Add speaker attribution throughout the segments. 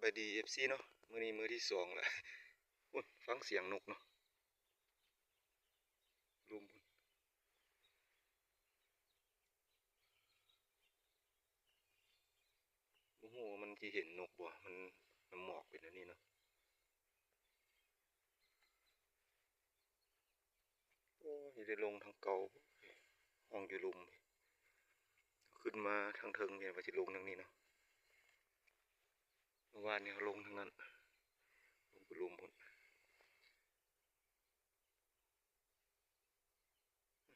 Speaker 1: ไปดีเอฟซีเนาะมื้อนี้มื้อที่2แล้วอุ้ยฟังเสียงนกเนาะลุมพุ่นบ่ฮู้ว่ามันสิเห็นนกบ่มันหมอกเป็นอันนี้เนาะโอ้ยได้ลงทางเก่าห้องอยู่ลุมขึ้นมาทางเทิงเนี่ยว่าสิลงทางนี้เนาะเมื่อวานนี้เขาลงทางนั้นลงไปลุมพุ่น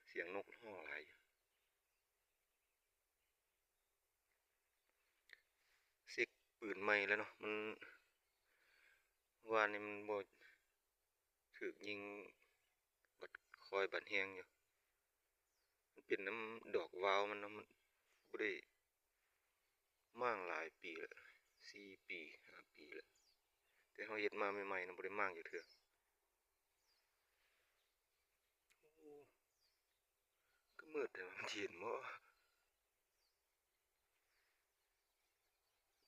Speaker 1: เสียงนกฮ้องหลายอยู่ซิกปืนใหม่แล้วเนาะมันเมื่อวานนี้มันบ่ถูกยิงบัดคอยบัดแฮงอยู่มันเป็นน้ำดอกวาวมันเนาะมันบ่ได้ม่างหลายปีแล้ว4 ปี5 ปีแล้วแต่เขาเฮ็ดมาใหม่ๆนะบ่ได้ม่างจักเทื่อโอ้ก็มืดแต่ว่ามันสิเห็นบ่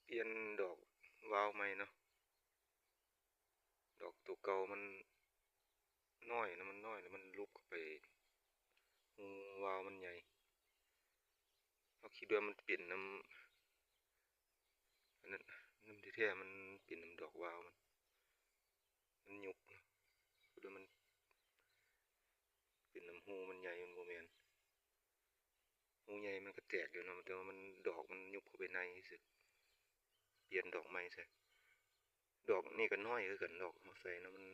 Speaker 1: เปลี่ยนดอกวาวใหม่เนาะดอกตัวเก่ามันน้อยนะมันน้อยแล้วมันลุกเข้าไปหูวาวมันใหญ่เขาคิดว่ามันเป็นน้ำอันนั้นน้ำที่แท้มันเป็นน้ำดอกวาวมันยุบนะคิดว่ามันเป็นน้ำหูมันใหญ่มันบ่แม่นหูใหญ่มันก็แตกอยู่เนาะแต่ว่ามันดอกมันยุบเข้าไปในสึเปลี่ยนดอกใหม่ใส่ดอกนี่ก็น้อยคือกันดอกเขาใส่นะมัน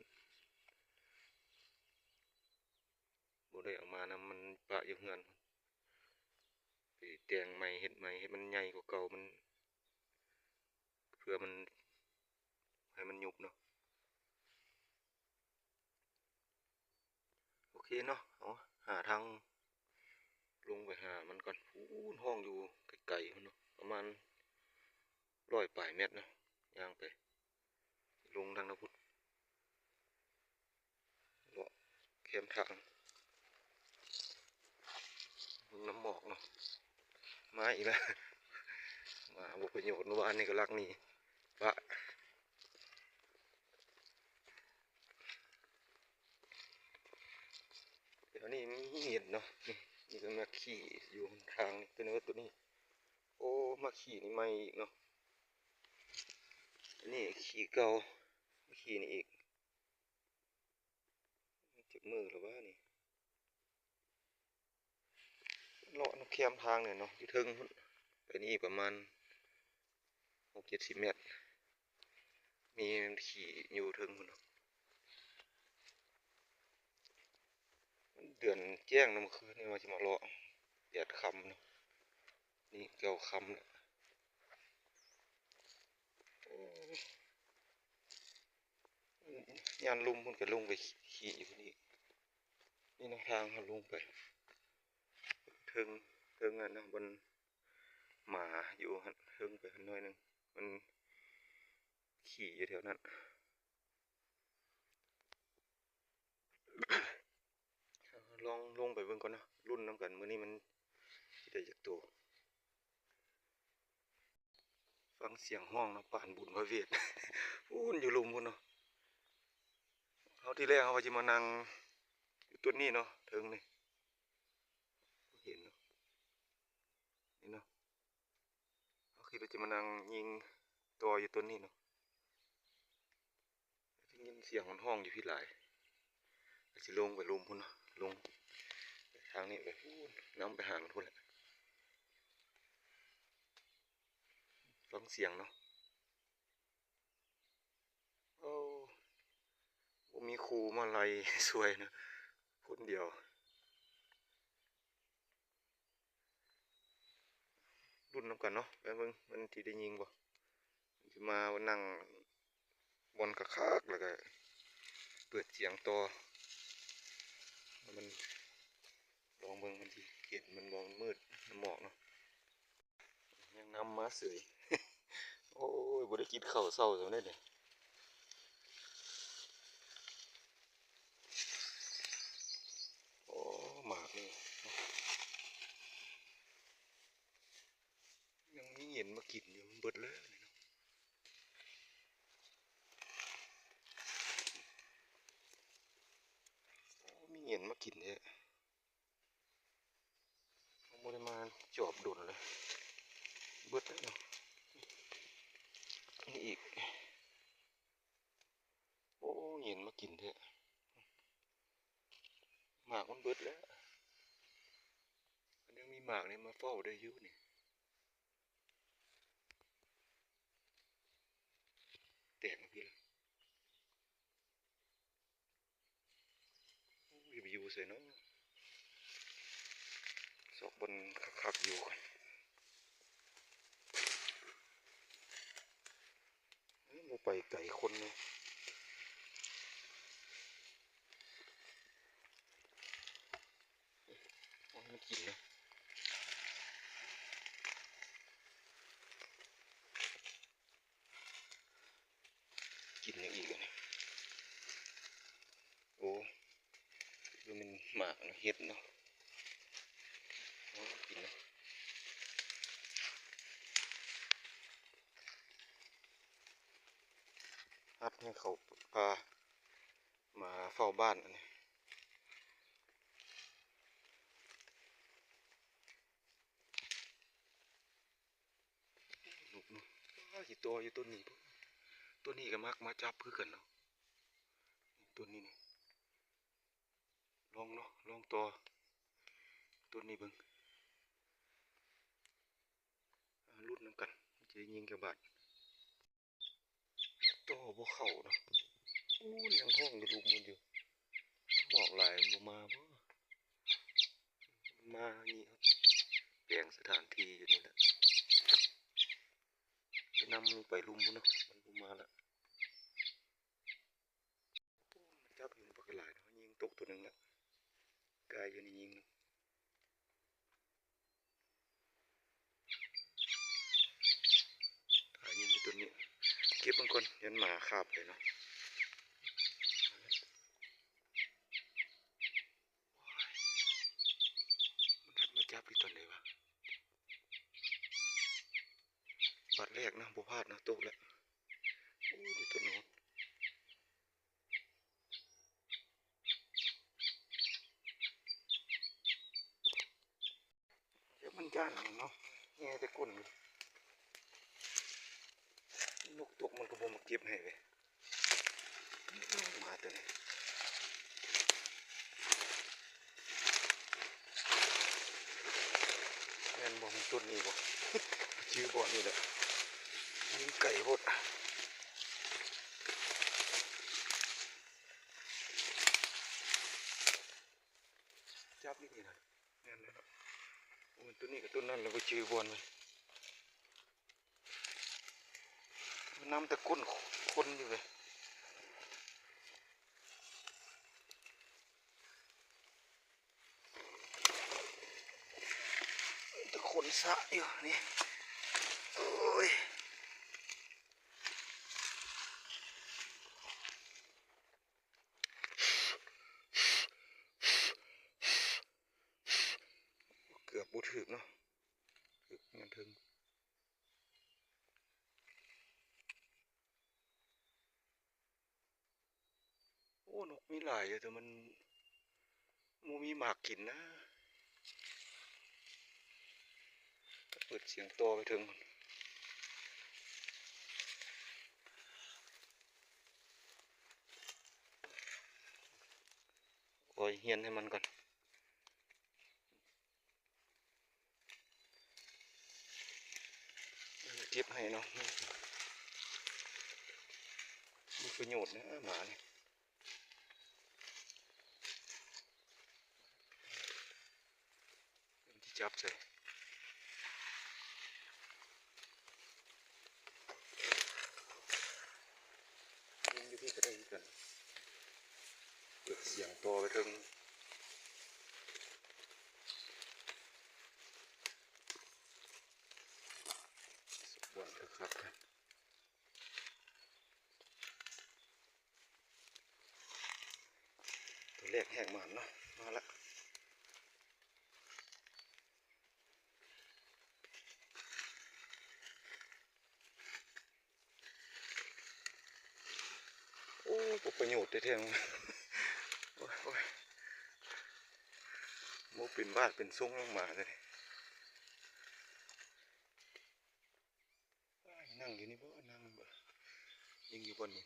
Speaker 1: บ่ได้เอามานำมันปะอยู่เฮือนไปแต่งใหม่เฮ็ดใหม่ให้มันใหญ่กว่าเก่ามันเพื่อมันให้มันยุบเนาะโอเคเนาะเอาหาทางลงไปหามันก่อนพูนห้องอยู่ไกลๆพุ่นเนาะประมาณ100 ปลายเมตรเนาะย่างไปลงทางนั้นพุ่นเลาะแคมทางน้ำหมอกเนาะมาอีกแล้วมาบ่ประโยชน์เมื่อวานนี่ก็ลักนี่ปะเดี๋ยวนี้มีเห็ดเนาะนี่ก็มาขี่อยู่ทางนี่ตัวนี้ตัวนี้โอ้มาขี่นี่ไม่อีกเนาะนี่ขี่เก่ามาขี่นี่อีกเจ็บมือหรือว่านี่เลาะน้ำแคมทางเนี่ยเนาะที่ถึงไปนี่ประมาณ60-70 เมตรมีขี่อยู่ถึงพุ่นเนาะเดือนแจ้งนะเมื่อคืนนี่ว่าจะมาเลาะ8 ค่ำเนาะนี่9 ค่ำแล้วยานลุมมันก็ลงไปขี่อยู่นี่นี่นะทางเขาลงไปถึงอันนะบนหมาอยู่ถึงไปหน่อยนึงมันขี่อยู่แถวนั้นลองลงไปเบิ่งก่อนนะรุ่นน้ำกันมื้อนี้มันได้จากตัวฟังเสียงห้องนะป่านบุญพระเวทอู้นอยู่ลุมพุ่นเนาะเขาที่แรกเขาว่าจะมานั่งอยู่ต้นนี้เนาะถึงนี่เห็นเนาะนี่เนาะเขาคิดว่าจะมานั่งยิงตัวอยู่ต้นนี้เนาะได้ยินเสียงมันห้องอยู่พี่หลายสิลงไปลุมพุ่นเนาะลงทางนี้ไปพูนน้ำไปหามันพุ่นแหละฟังเสียงเนาะโอ้บ่มีครูมาไล่สวยนะคนเดียวรุ่นน้ำกันเนาะไปเบิ่งมันที่ได้ยิงบ่สิมานั่งบนกระคากแล้วก็เปิดเสียงต่อมันลองเบิ่งมันสิเห็นมันบ่มันมืดมันหมอกเนาะยังนำมาเสยโอ้ยบ่ได้กินข้าวเช้าจังได๋เนี่ยโอ้หมากนี่ยังมีเห็นมากินอยู่มันเบิดเลย มากินเนี่ยโมได้มาจอบดุนเลยเบิดแล้วเนาะนี่อีกโอ้เห็นมากินเถอะหมากมันเบิดแล้วยังมีหมากนี่มาเฝ้าได้อยู่นี่แตกมาพี่ละรีวิวใส่เนาะสอบบนคักๆอยู่กันโมไปไก่คนเลยมันกินเลยกินอย่างอีกนี่โอ้ดูมันหมากเห็ดเนาะกินนะฮัดให้เขาพามาเฝ้าบ้านอันนี้ลูกเนาะกี่ตัวอยู่ตัวนี้ตัวนี้ก็มักมาจับเพื่อกันเนาะตัวนี้นี่ลองเนาะลองตัวนี้เบิ่งรุ่นน้ำกันจะยิงกับบาดตัวบ่เข่าเนาะอู้ยังห้องอยู่ลูกมันอยู่หมอกหลายมันมาบ่มานี่ครับแปลงสถานที่อยู่นี่แหละจะนำมันไปลุมเนาะมันบ่มาละมันจับอยู่ปากหลายเนาะยิงตกตัวหนึ่งละกายอยู่นี่ยิงถ่ายยิงอยู่ตัวนี้เก็บบางคนยันหมาคาบเลยเนาะมันทัดมาจับที่ตัวไหนวะบาดแรกนะบ่พลาดนะตกแล้วโอ้ยตัวโน้นเดี๋ยวมันย่านเนาะแง่แต่ก้นนกตกมันก็บ่มาเก็บให้เลยมาตัวนี้แม่นบ่มันต้นนี้บ่ชื่อบ่นี่แหละยิงไก่โหดจับนี่นี่นะแม่นเลยเนาะโอ้ยตัวนี้กับตัวนั้นเราไปชื่อบอลเลยน้ำแต่ก้นคนอยู่เลยแต่คนสะอยู่นี่โอ้ยเกือบบูถึกเนาะถึกเงินถึงโอ้นกมีหลายอยู่แต่มันมีหมากกินนะเปิดเสียงโตไปถึงโอ้ยเฮียนให้มันก่อนเก็บให้เนาะมีประโยชน์นะหมาเนี่ยที่จับใส่ยิงอยู่พี่ก็ได้กันเปิดเสียงโตไปถึงบอลครับกันตัวแรกแหกหมันเนาะมาละโอ้ประโยชน์แท้ๆโอ้ย เป็นบ้านเป็นทรงลงมาเลยนั่งอยู่นี่บ่นั่งบ่ยิงอยู่บนนี่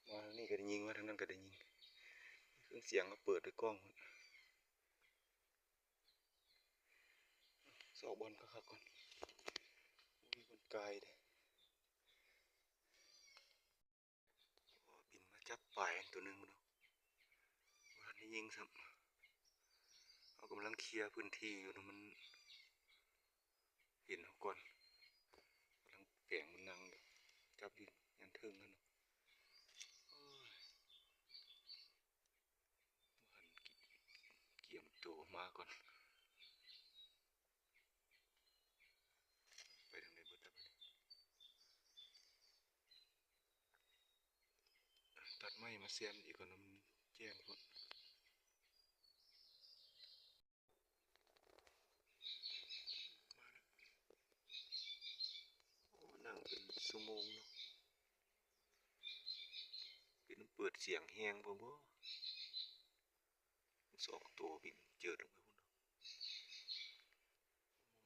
Speaker 1: มาทางนี้ก็ได้ยิงมาทางนั้นก็ได้ยิงเครื่องเสียงก็เปิดด้วยกล้องสอบบอลก็ขับก่อนมีคนไกลเลยบินมาจับปลายตัวหนึ่งมาดูว่านี่ยิงซ้ำเขากำลังเคลียร์พื้นที่อยู่นะมันเห็นเขาก่อนกำลังแฝงมันนั่งอยู่จับอยู่ยันเทิงนั่นเกี่ยมตัวมาก่อนไปทางไหนบ่ตัดตัดไม้มาเสียมอีกก่อนนะมันแจ้งคนนั่งเป็นชั่วโมงเนาะเป็นเปิดเสียงแห้งบ่สองตัวบินเจอลงไปพุ่น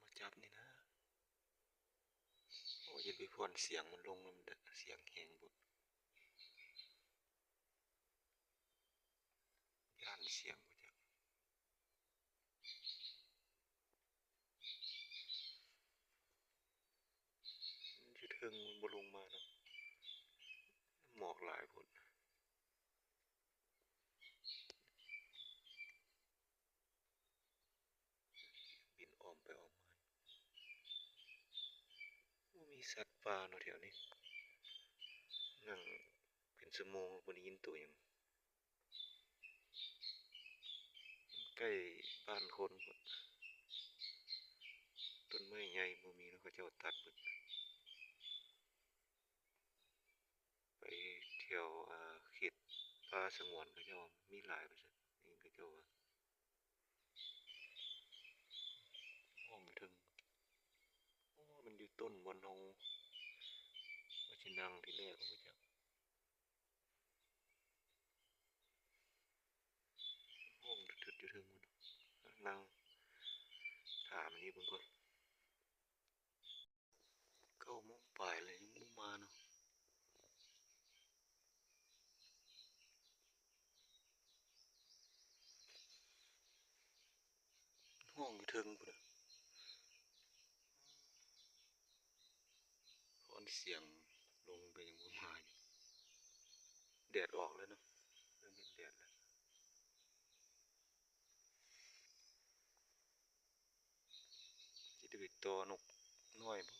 Speaker 1: มาจับนี่นะโอ้ยไปพ่นเสียงมันลงมันเสียงแห้งบ่ย่านเสียงบ่จักอยู่เทิงมันบ่ลงมาเนาะหมอกหลายพุ่นบินอ้อมไปอ้อมมามีสัตว์ป่าเนาะแถวนี้นั่งเป็นชั่วโมงบ่ได้ยินตัวหยังใกล้บ้านคนพุ่นต้นไม้ใหญ่บ่มีเนาะเขาเจ้าตัดเบิดไปเที่ยวเขตป่าสงวนเขาเจ้ามีหลายว่าซั่นนี่เขาเจ้าว่าห้องถึงโอ้มันอยู่ต้นบอนเฮาว่าสินั่งที่แรกบ่จักห้องทึดๆอยู่เทิงพุ่นนั่งถามอันนี้เบิ่งก่อน9 โมงปลายเลยยังบ่มาเนาะห้องอยู่เทิงพุ่นน่ะพอนเสียงลงไปยังบ่มาอยู่แดดออกแล้วเนาะเริ่มเห็นแดดแล้วสิได้ไปต่อนกน้อยบ่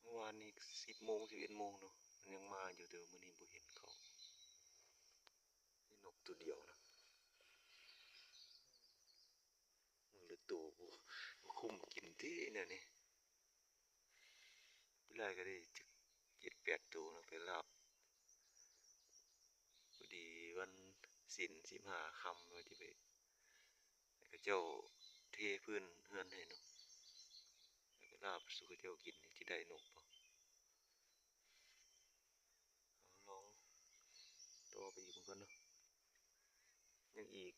Speaker 1: เมื่อวานนี้10 โมง11 โมงเนาะมันยังมาอยู่แต่ว่ามื้อนี้บ่เห็นเขานี่นกตัวเดียวนะมันเลยตัวบ่คุ้มกินติแนวนี้เวลาก็ได้จัก7-8 ตัวเนาะไปลาบพอดีวันศีล15ค่ำว่าสิไปให้เขาเจ้าเทพื้นเรือนให้เนาะแล้วก็ลาบสู่เขาเจ้ากินนี่สิได้นกบ่เอาลองต่อไปอีกเบิ่งก่อนเนาะยังอีก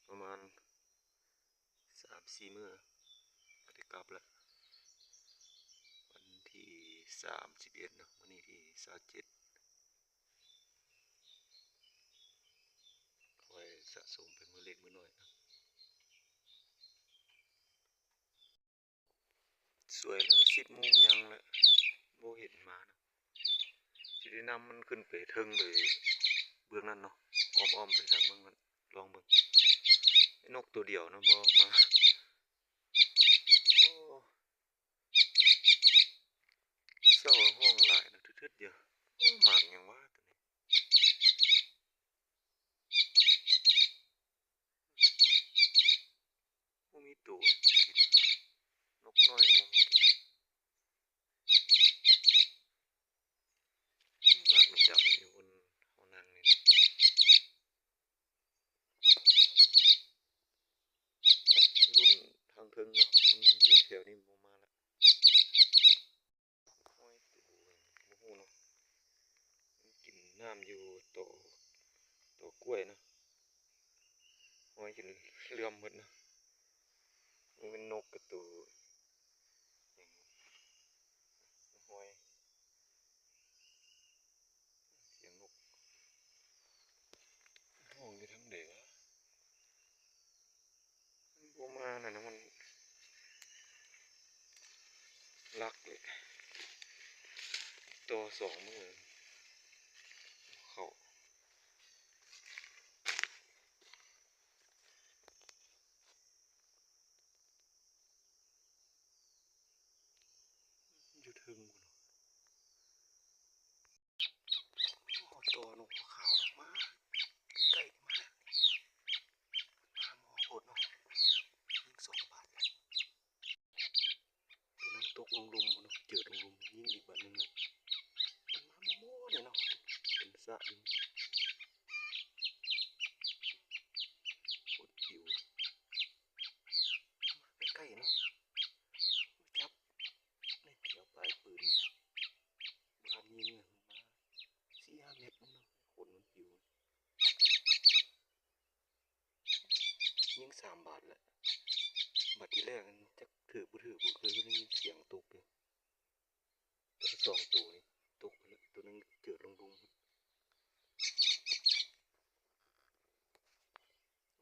Speaker 1: ประมาณ3-4 มื้อก็ได้กลับแล้ววันที่31เนาะมื้อนี้ที่27ค่อยสะสมเป็นมื้อเล็กมื้อน้อยเนาะสวยแล้ว10 โมงยังแล้วบ่เห็นมาเนาะสิได้นำมันขึ้นไปเทิงไปเบื้องนั้นเนาะอ้อมๆไปทางเบื้องนั้นลองเบิ่งไอ้นกตัวเดียวเนาะบ่มาโอ้เศร้าห้องหลายนะทึดๆเดียวโอ้หมากหยังวะตัวนี้บ่มีตัวให้มันกินนกน้อยก็บ่มากินหมากดำๆอยู่บนเฮานั่งนี่เนาะรุ่นทางเทิงเนาะมันอยู่แถวนี้บ่มาแล้วโอ้ยตัวบ่ฮู้เนาะมันกินน้ำอยู่ต่อ กล้วยนะหอยกินเลื่อมหมดนะนี่เป็นนกกระตูอย่างหอยเสียงนกห้องอยู่ทั้งเด็กมันบ่มาน่ะนะมันรักเลยตัวสองมือเขาอยู่ถึงโอ้ตัวนกขาวมากใกล้ๆมาแล้วมาหมอโพดเนาะยิง2 บาทตัวนั้นตกลงลุมเนาะเจอลงลุมยิงอีกบาทหนึ่งเลยมันมาโม่เลยเนาะเป็นสะอยู่ปวดผิวมาใกล้ๆเนาะจับนี่เดี๋ยวปลายปืนบ้านยิงเนี่ยมา4-5 เมตรเนาะขนมันผิวยิง3 บาทแหละบาทที่แรกจะถือบ่ถือบ่เคยได้ยินเสียงตกเลยตัวสองตัวนี่ตกไปแล้วตัวนึงเจอลงโ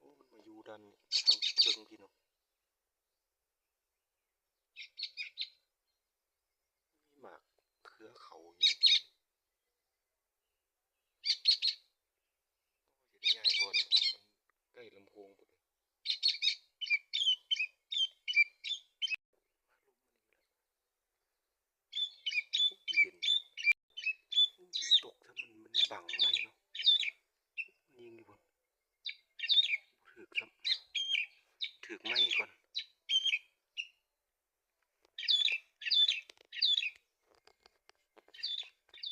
Speaker 1: อ้มันมาอยู่ดันทางเชิงพี่เนาะมีหมากเครือเขาอยู่เนาะโอ้ยจะได้ง่ายบอลมันใกล้ลำโพงหมดเลยเห็นตกถ้ามันบังไหมเนาะยิงอยู่บนถือครับถือไหมก่อน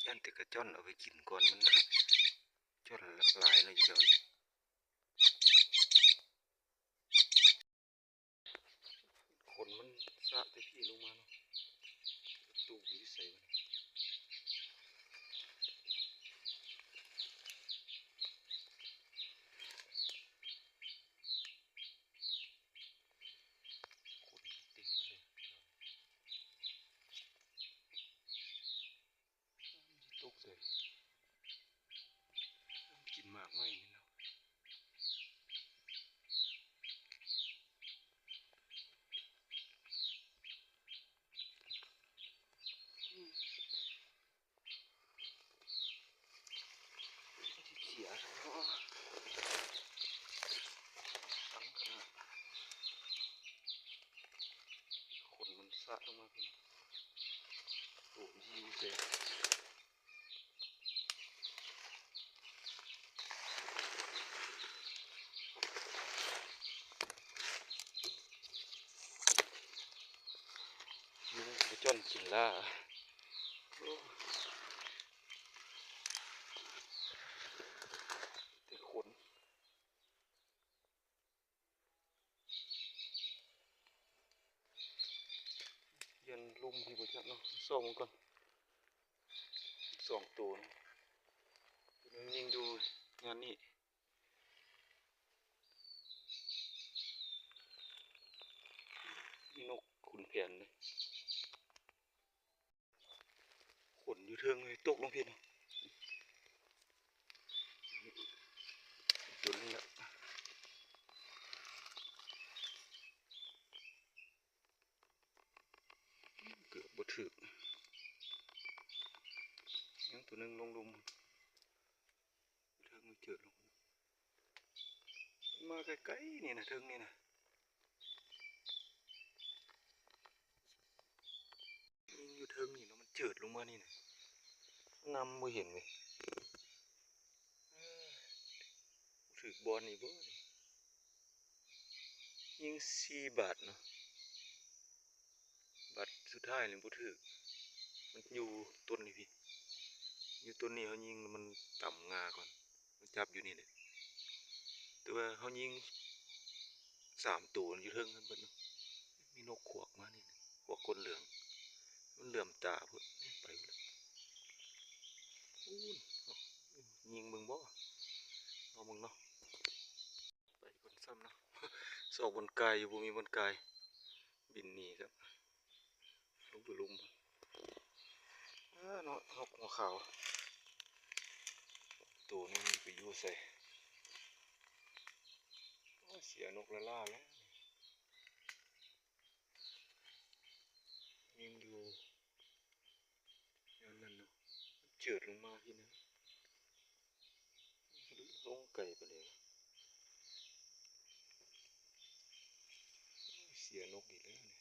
Speaker 1: ย่านแต่กระจ้อนเอาไปกินก่อนมันจ้อนหลายเลยเดี๋ยวนี้คนมันสะแต่พี่ลงมาเนาะตู้วิสัยคนเต็มหมดเลยตกเลยกินมากไหมนี่เนาะเสียเนาะตั้งขนาดคนมันสะลงมาเป็นโอ้ยิวเลยยิงไปจ้อนกินล่าแต่คนยันลุมที่บริษัทเนาะส่องก่อน2 ตัวยิงดูงานนี้นกขุนแผนเลยขนอยู่เทิงเลยตกลงพี่เนาะตัวนี้แหละเกือบบ่ถึกยังตัวนึงลงลุมเทิงเจอลงมาใกล้ๆนี่นะเทิงนี่นะยิงอยู่เทิงนี่เนาะมันเจิดลงมานี่นะนำบ่เห็นเลยถึกบอลนี่บ่ยิง4 บาทเนาะบาทสุดท้ายนี่บ่ถึกมันอยู่ต้นนี่พี่อยู่ต้นนี้เขายิงมันต่ำงาก่อนมันจับอยู่นี่แหละแต่ว่าเขายิง3 ตัวอยู่เทิงกันเบิดเนาะมีนกขวกมานี่นะขวกคนเหลืองมันเหลื่อมตาพุ่นนี่ไปแล้วอู้นยิงเบิ่งบ่ เอามึงเนาะไปบนซ้ำเนาะ สอกบนกายอยู่บ่มีบนกายบินหนีครับลงไปลุมเนาะนกหัวขาวตัวนี้มันไปอยู่ใส่เสียนกละล่าแล้วยิงอยู่อย่างนั้นเนาะเจิดลงมาที่นั่นลงไก่ไปเลยเสียนกอีกแล้วเนี่ย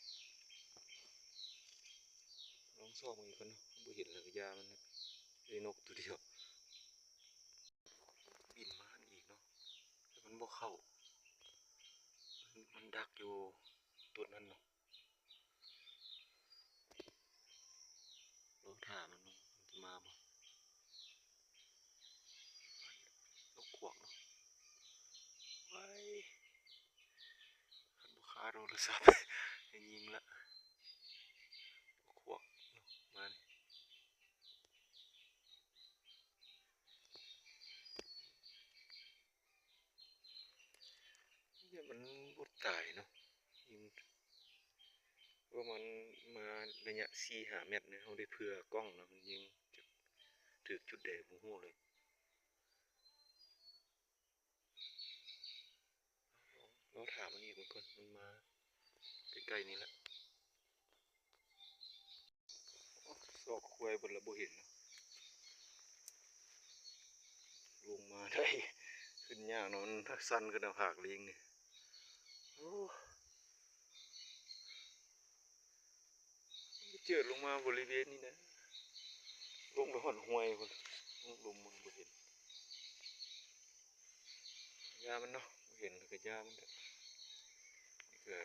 Speaker 1: ลองซอกมันอีกคนเนาะบ่เห็นเลยยามันนะไอ้นกตัวเดียวบินมาอีกเนาะแต่มันบ่เข้ามันดักอยู่ตัวนั้นเนาะลองถามมันเนาะมันจะมาบ่นกขวกเนาะไว้ขันบุคาโทรศัพท์ ให้ยิงละขวกเนาะมาเนี่ยมันบดตายเนาะยิงว่ามันมาระยะ4-5 เมตรเนี่ยเขาได้เพื่อกล้องนะมันยิงจะถือจุดเด่นหัวเลยเราถามมันอีกมันก่อนมันมาใกล้ๆนี่แหละซอกควายบนระบบเห็นนะลงมาได้ขึ้นยากเนาะมันสั้นขึ้นเอาผากลิงนี่เจอลงมาบริเวณนี้นะลงไปหอนห้วยคนลงมันบ่เห็นยามันเนาะบ่เห็นแล้วก็ยามันนี่ก็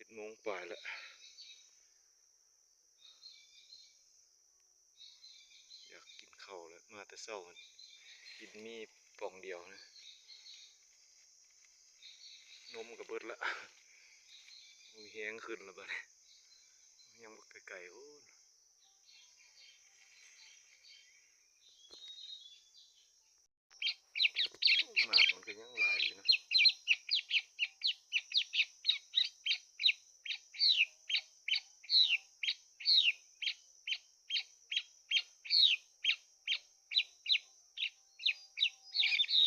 Speaker 1: 11 โมงป่ายแล้วอยากกินข้าวแล้วมาแต่เช้ามันกินมีป่องเดียวนะนมกับเบิดละมีแห้งขึ้นแล้วบัดนี้ยังบ่ไกลๆโอ้หมากมันก็ยังหลายอยู่นะ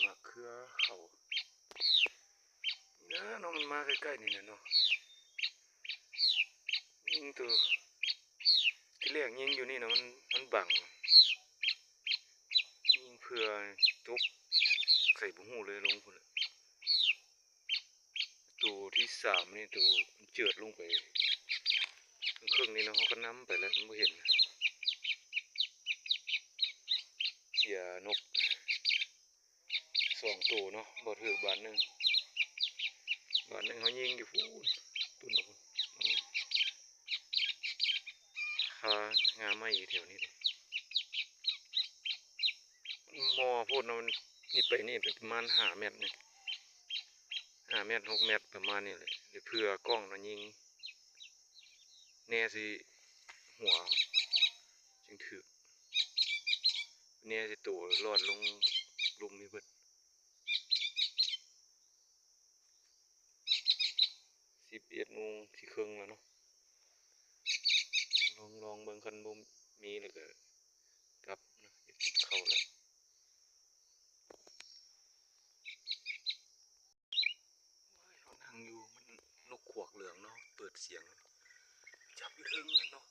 Speaker 1: หมากเครือเขานี่นะเนาะมันมาใกล้ๆนี่นะเนาะยิงตัวที่แรกยิงอยู่นี่นะมันบังยิงเพื่อตกใส่บุหูเลยลงพุ่นน่ะตัวที่3นี่ตัวมันเจิดลงไปครึ่งนี่เนาะเขาก็นำไปแล้วมันบ่เห็นเสียนก2 ตัวเนาะบ่ถือบาทหนึงเขายิงอยู่พูนตุนเอาพุ่นคางาไม้อยู่แถวนี้เลยมอพูดเนาะมันนี่ไปนี่เป็นประมาณ5 เมตรนี่5 เมตร6 เมตรประมาณนี้เลยเพื่อกล้องเนาะยิงแน่สิหัวจึงถือแน่สิตัวรอดลงลุมนี่เบิด11 โมงสิครึ่งแล้วเนาะลองเบิ่งคันบ่มีแล้วก็กลับนะอยากกินข้าวแล้วเขานั่งอยู่มันนกขวกเหลืองเนาะเปิดเสียงจับอยู่เทิงเนาะ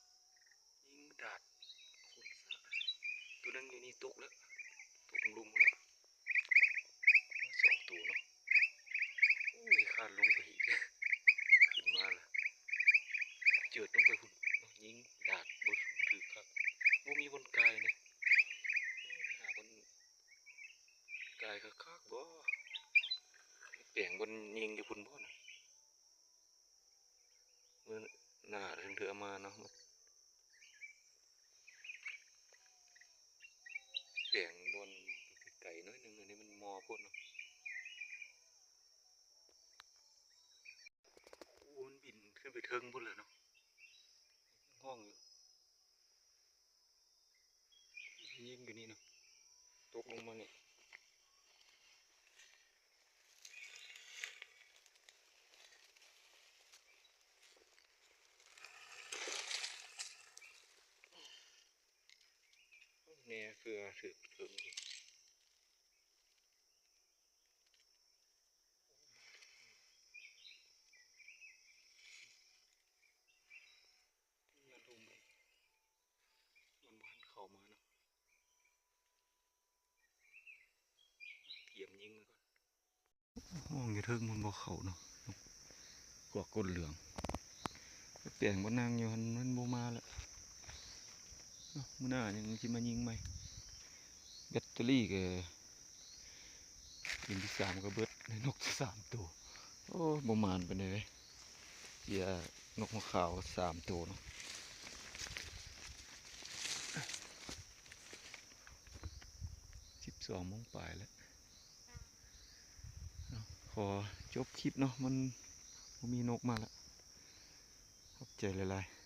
Speaker 1: ยิงดาดคนซะตัวนึงอยู่นี่ตกแล้วตกลุมแล้ว2 ตัวเนาะโอ้ยขาดลงไปอีกขึ้นมาแล้วเจิดลงไปพุ่นเนาะยิงดาดบ่ถือครับบ่มีบนกายเนี่ยหาบนกายคักๆบ่แปลงบนยิงอยู่พุ่นบ่น่ะเมื่อหน้าถึงเถือมาเนาะแปลงบนไก่น้อยหนึงอันนี้มันมอพุ่นเนาะโอ้มันบินขึ้นไปเทิงพุ่นเลยเนาะห้องอยู่ยิงอยู่นี่เนาะตกลงมานี่ แน่เพื่อถึงอีกอย่าลงไปมันบ้านเข้ามาเนาะเตรียมยิงไว้ก่อนห้องอย่าเทิงมันบ่เข้าเนาะกว่าก้นเหลืองเปลี่ยนบ่นางอยู่มันบ่มาแล้วมื้อหน้ายังสิมายิงใหม่แบตเตอรี่ก็ยิงที่สามก็เบิดในนกสามตัวโอ้บ่มานไปานใดเลยเสียนกหัวขาวสามตัวเนาะ12 โมงปลายแล้วเนาะขอจบคลิปเนาะมันบ่มีนกมาแล้วขอบใจหลายๆ